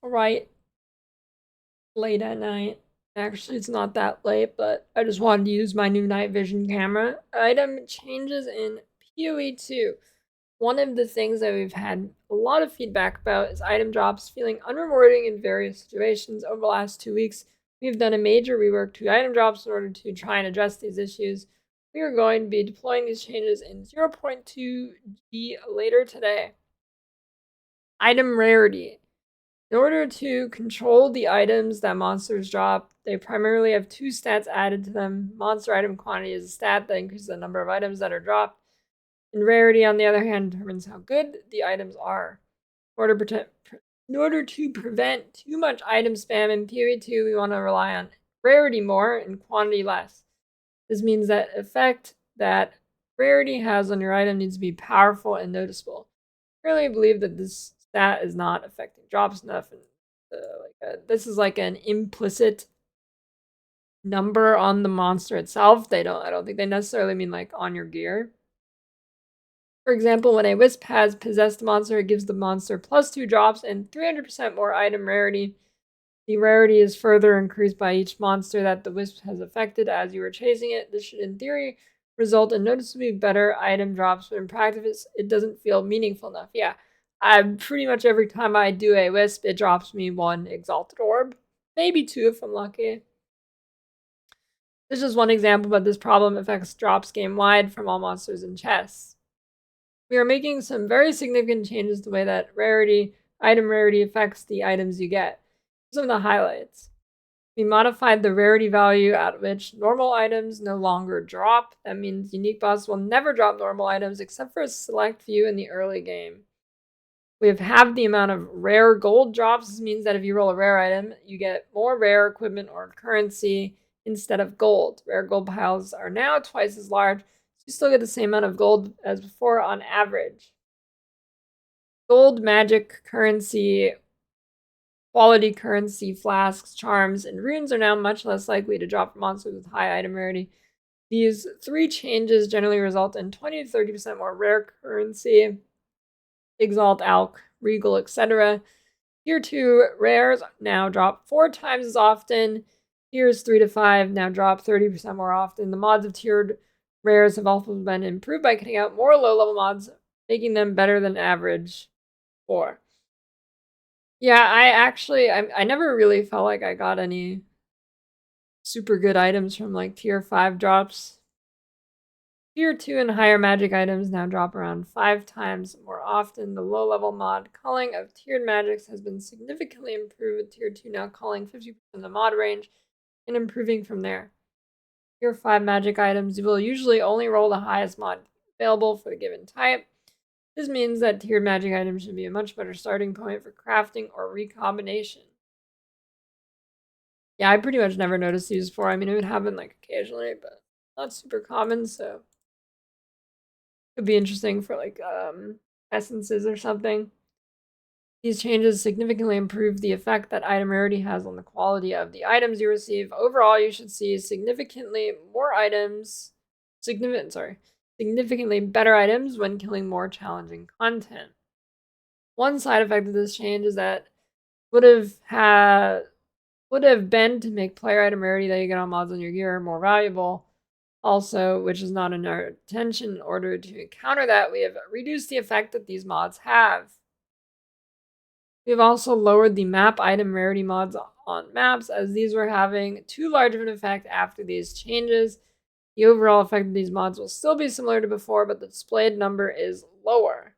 right late at night. Actually, it's not that late, but I just wanted to use my new night vision camera. Item changes in PoE2. One of the things that we've had a lot of feedback about is item drops feeling unrewarding in various situations. Over the last 2 weeks, we've done a major rework to item drops in order to try and address these issues. We are going to be deploying these changes in 0.2G later today. Item rarity. In order to control the items that monsters drop, they primarily have 2 stats added to them. Monster item quantity is a stat that increases the number of items that are dropped. And rarity, on the other hand, determines how good the items are. In order to prevent too much item spam in PoE2, we want to rely on rarity more and quantity less. This means that effect that rarity has on your item needs to be powerful and noticeable. I really believe that this stat is not affecting drops enough, and this is like an implicit number on the monster itself. I don't think they necessarily mean like on your gear. For example, when a wisp has possessed a monster, it gives the monster +2 drops and 300% more item rarity. The rarity is further increased by each monster that the wisp has affected as you are chasing it. This should, in theory, result in noticeably better item drops, but in practice, it doesn't feel meaningful enough. Yeah, pretty much every time I do a wisp, it drops me 1 exalted orb. Maybe 2 if I'm lucky. This is one example, but this problem affects drops game-wide from all monsters and chests. We are making some very significant changes to the way that item rarity affects the items you get. Some of the highlights. We modified the rarity value at which normal items no longer drop. That means unique bosses will never drop normal items except for a select few in the early game. We have halved the amount of rare gold drops. This means that if you roll a rare item, you get more rare equipment or currency instead of gold. Rare gold piles are now twice as large, so you still get the same amount of gold as before on average. Gold, magic, currency, quality currency, flasks, charms, and runes are now much less likely to drop from monsters with high item rarity. These 3 changes generally result in 20 to 30% more rare currency, Exalt, Alch, Regal, etc. Tier 2 rares now drop 4 times as often. Tiers 3 to 5 now drop 30% more often. The mods of tiered rares have also been improved by cutting out more low-level mods, making them better than average 4. Yeah, I never really felt like I got any super good items from like tier 5 drops. Tier 2 and higher magic items now drop around 5 times more often. The low-level mod culling of tiered magics has been significantly improved, with tier 2 now culling 50% of the mod range and improving from there. Tier 5 magic items will usually only roll the highest mod available for the given type. This means that tiered magic items should be a much better starting point for crafting or recombination. Yeah, I pretty much never noticed these before. I mean, it would happen like occasionally, but not super common, so could be interesting for like essences or something. These changes significantly improve the effect that item rarity has on the quality of the items you receive. Overall, you should see significantly better items when killing more challenging content. One side effect of this change is that would have been to make player item rarity that you get on mods on your gear more valuable. Also, which is not in our intention, in order to counter that, we have reduced the effect that these mods have. We've also lowered the map item rarity mods on maps, as these were having too large of an effect after these changes. The overall effect of these mods will still be similar to before, but the displayed number is lower.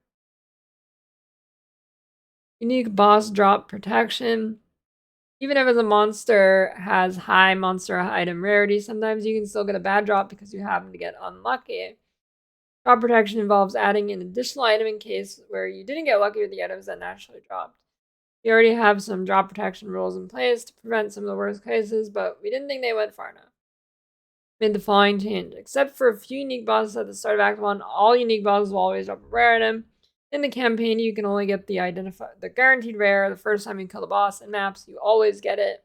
Unique boss drop protection. Even if a monster has high monster item rarity, sometimes you can still get a bad drop because you happen to get unlucky. Drop protection involves adding an additional item in case where you didn't get lucky with the items that naturally dropped. We already have some drop protection rules in place to prevent some of the worst cases, but we didn't think they went far enough. Made the following change. Except for a few unique bosses at the start of Act 1, all unique bosses will always drop a rare item. In the campaign, you can only get the guaranteed rare the first time you kill the boss. In maps, you always get it.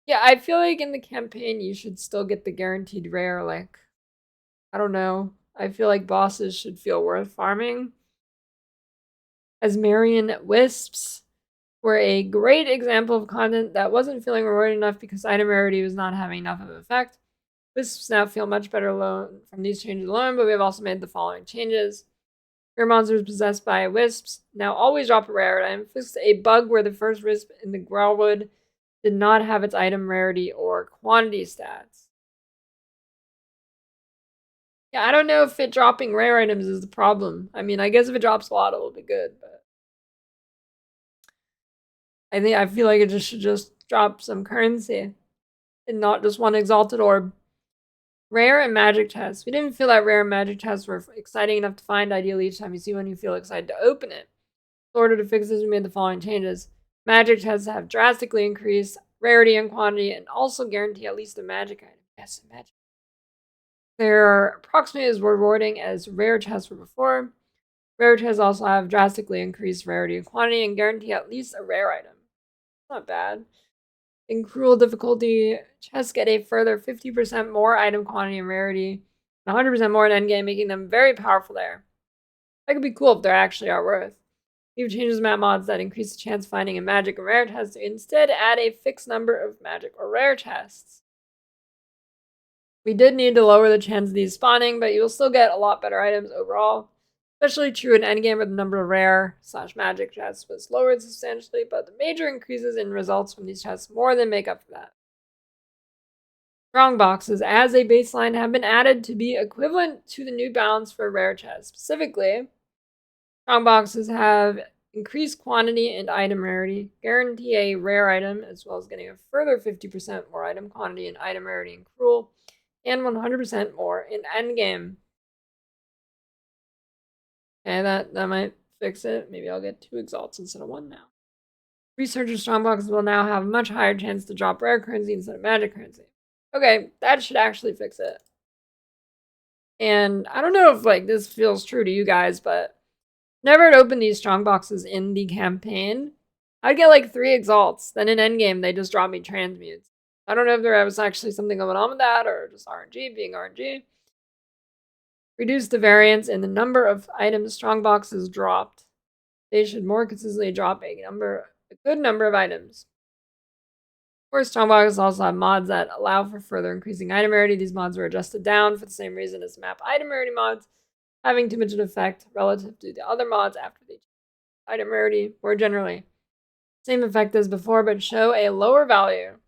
Yeah, I feel like in the campaign, you should still get the guaranteed rare. Like, I don't know. I feel like bosses should feel worth farming. Azmerian wisps. were a great example of content that wasn't feeling rewarding enough because item rarity was not having enough of an effect. Wisps now feel much better alone from these changes alone, but we have also made the following changes. Rare monsters possessed by wisps now always drop a rare item. Fixed a bug where the first wisp in the Growlwood did not have its item rarity or quantity stats. Yeah, I don't know if it dropping rare items is the problem. I mean, I guess if it drops a lot, it will be good, but I feel like it should just drop some currency and not just one exalted orb. Rare and magic chests. We didn't feel that rare and magic chests were exciting enough to find. Ideally, each time you see one, you feel excited to open it. In order to fix this, we made the following changes. Magic chests have drastically increased rarity and quantity and also guarantee at least a magic item. Yes, a magic. They're approximately as rewarding as rare chests were before. Rare chests also have drastically increased rarity and quantity and guarantee at least a rare item. Not bad. In cruel difficulty, chests get a further 50% more item quantity and rarity, and 100% more in endgame, making them very powerful there. That could be cool if they actually are worth. We've changed the map mods that increase the chance of finding a magic or rare chest to instead add a fixed number of magic or rare chests. We did need to lower the chance of these spawning, but you will still get a lot better items overall. Especially true in endgame where the number of rare/magic chests was lowered substantially, but the major increases in results from these chests more than make up for that. Strongboxes as a baseline have been added to be equivalent to the new balance for rare chests. Specifically, strongboxes have increased quantity and item rarity, guarantee a rare item, as well as getting a further 50% more item quantity and item rarity in cruel, and 100% more in endgame. Okay, that might fix it. Maybe I'll get 2 exalts instead of 1 now. Researcher strongboxes will now have a much higher chance to drop rare currency instead of magic currency. Okay, that should actually fix it. And I don't know if this feels true to you guys, but whenever I'd open these strongboxes in the campaign, I'd get 3 exalts. Then in endgame, they just drop me transmutes. I don't know if there was actually something going on with that or just RNG being RNG. Reduce the variance in the number of items strongboxes dropped. They should more consistently drop a good number of items. Of course, strongboxes also have mods that allow for further increasing item rarity. These mods were adjusted down for the same reason as map item rarity mods, having too much of an effect relative to the other mods after they change item rarity. More generally, same effect as before, but show a lower value.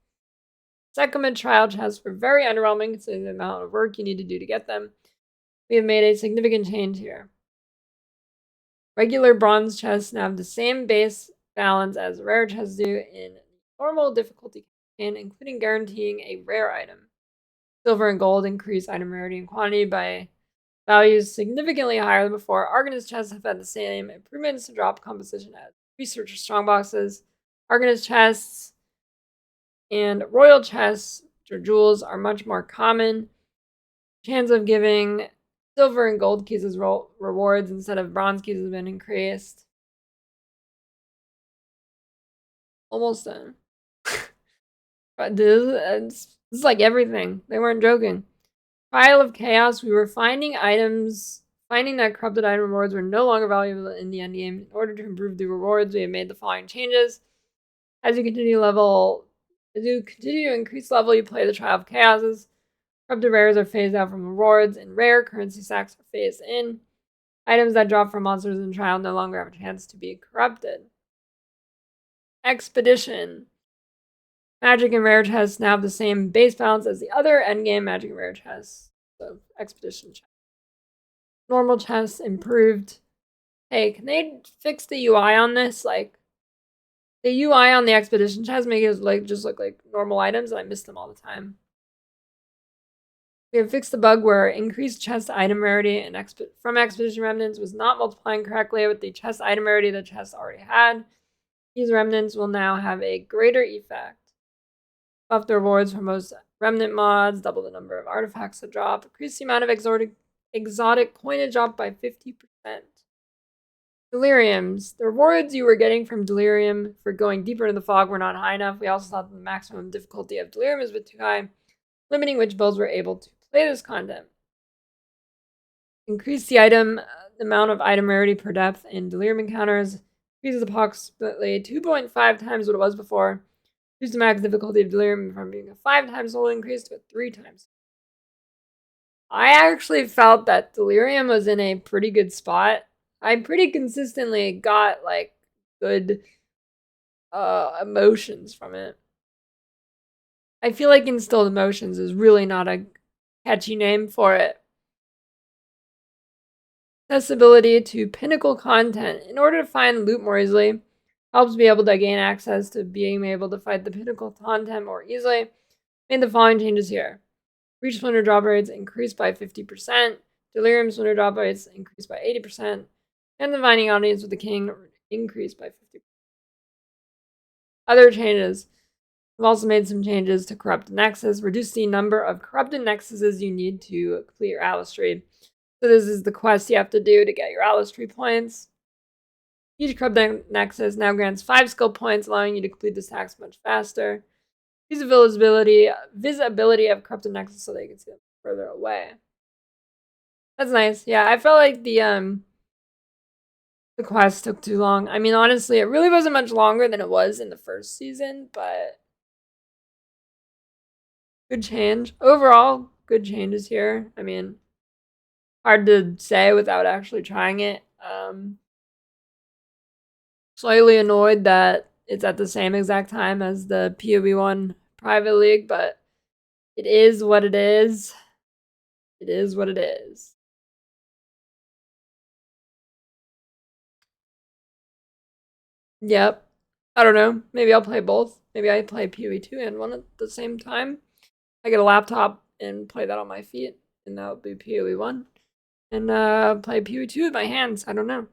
Second trial chests were very underwhelming considering the amount of work you need to do to get them. We have made a significant change here. Regular bronze chests now have the same base balance as rare chests do in normal difficulty campaign, including guaranteeing a rare item. Silver and gold increase item rarity and quantity by values significantly higher than before. Arcanist chests have had the same improvements to drop composition as researcher strongboxes. Arcanist chests and royal chests, which are jewels, are much more common. Chance of giving silver and gold keys as rewards instead of bronze keys has been increased. Almost done. But this is like everything. They weren't joking. Trial of Chaos, we were finding that corrupted item rewards were no longer valuable in the endgame. In order to improve the rewards, we have made the following changes. As you continue to increase level, you play the Trial of Chaoses. Corrupted rares are phased out from rewards, and rare currency stacks are phased in. Items that drop from monsters in trial no longer have a chance to be corrupted. Expedition. Magic and rare chests now have the same base balance as the other endgame magic and rare chests. So, expedition chests. Normal chests improved. Hey, can they fix the UI on this? The UI on the expedition chests make it just look like normal items, and I miss them all the time. We have fixed the bug where increased chest item rarity and from expedition remnants was not multiplying correctly with the chest item rarity the chest already had. These remnants will now have a greater effect. Buff the rewards for most remnant mods, double the number of artifacts that drop, increase the amount of exotic coinage drop by 50%. Deliriums. The rewards you were getting from Delirium for going deeper into the fog were not high enough. We also thought the maximum difficulty of Delirium was a bit too high, limiting which builds were able to play this content. Increase the amount of item rarity per depth in Delirium encounters. Increases approximately 2.5 times what it was before. Reduce the max difficulty of Delirium from being a 5 times level increase to a 3 times. I actually felt that Delirium was in a pretty good spot. I pretty consistently got like good emotions from it. I feel like Instilled Emotions is really not a catchy name for it. Accessibility to pinnacle content. In order to find loot more easily, helps be able to gain access to being able to find the pinnacle content more easily. Made the following changes here. Reach splinter drop rates increased by 50%. Delirium splinter drop rates increased by 80%. And the Divining Audience with the King increased by 50%. Other changes. We've also made some changes to Corrupted Nexus. Reduce the number of Corrupted Nexuses you need to complete your Atlas tree. So this is the quest you have to do to get your Atlas tree points. Each Corrupted Nexus now grants 5 skill points, allowing you to complete this task much faster. Use the visibility of Corrupted Nexus so that you can see them further away. That's nice. Yeah, I felt like the quest took too long. I mean, honestly, it really wasn't much longer than it was in the first season, but good change. Overall, good changes here. I mean, hard to say without actually trying it. Slightly annoyed that it's at the same exact time as the PoE1 private league, but it is what it is. It is what it is. Yep. I don't know. Maybe I'll play both. Maybe I play PoE2 and 1 at the same time. I get a laptop and play that on my feet, and that'll be PoE1. And play PoE2 with my hands. I don't know.